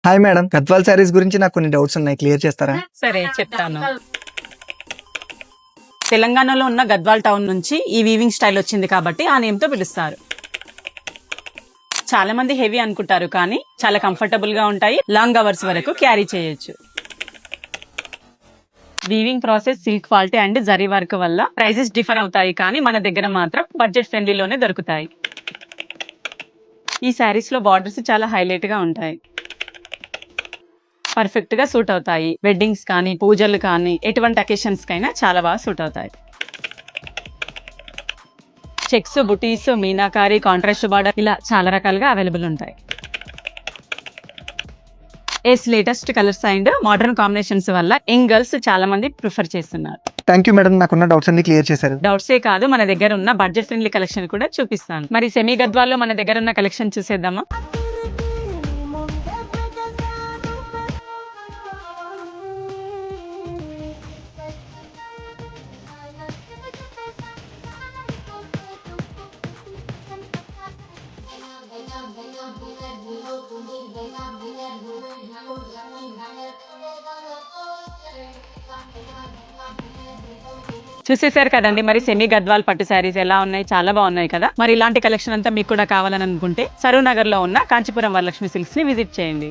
Hi madam, Gadwal saris గురించి నాకు కొన్ని డౌట్స్ ఉన్నాయి, క్లియర్ చేస్తారా? సరే చెప్తాను. తెలంగాణలో ఉన్న గద్వాల్ టౌన్ నుంచి ఈ వీవింగ్ స్టైల్ వచ్చింది కాబట్టి ఆ నేమ్ తో పిలుస్తారు. చాలా మంది హెవీ అనుకుంటారు కానీ చాలా కంఫర్టబుల్ గా ఉంటాయి, లాంగ్ అవర్స్ వరకు క్యారీ చేయొచ్చు. Weaving process, silk quality and zari work వల్ల ప్రైసెస్ డిఫర్ అవుతాయి కానీ మన దగ్గర మాత్రం బడ్జెట్ ఫ్రెండ్లీలోనే దొరుకుతాయి. ఈ శారీస్ లో బార్డర్స్ చాలా హైలైట్ గా ఉంటాయి, పర్ఫెక్ట్ గా సూట్ అవుతాయి. వెడ్డింగ్స్ కానీ పూజలు కానీ ఎటువంటి అకేషన్స్ కైనా చాలా బాగా సూట్ అవుతాయి. చెక్స్, బుటీస్, మీనాకారి, కాంట్రాస్ట్ బార్డర్ ఇలా చాలా రకాలుగా అవైలబుల్ ఉంటాయి. Latest colours and modern combinations వల్ల యంగ్ గర్ల్స్ చాలా మంది ప్రిఫర్ చేస్తున్నారు. థ్యాంక్ యూ మేడం, నాకున్న డౌట్స్ అన్ని క్లియర్ చేశారు. డౌట్సే కాదు, మన దగ్గర ఉన్న బడ్జెట్ ఫ్రెండ్లీ కలెక్షన్ కూడా చూపిస్తాను. మరి సెమీ గద్వాల్లో మన దగ్గర ఉన్న కలెక్షన్ చూసేద్దామా? చూసేశారు కదండి, మరి సెమీ గద్వాల్ పట్టు శారీస్ ఎలా ఉన్నాయి, చాలా బాగున్నాయి కదా. మరి ఇలాంటి కలెక్షన్ అంతా మీకు కూడా కావాలని అనుకుంటే సరూర్ నగర్ లో ఉన్న కాంచీపురం వరలక్ష్మి సిల్క్స్ ని విజిట్ చేయండి.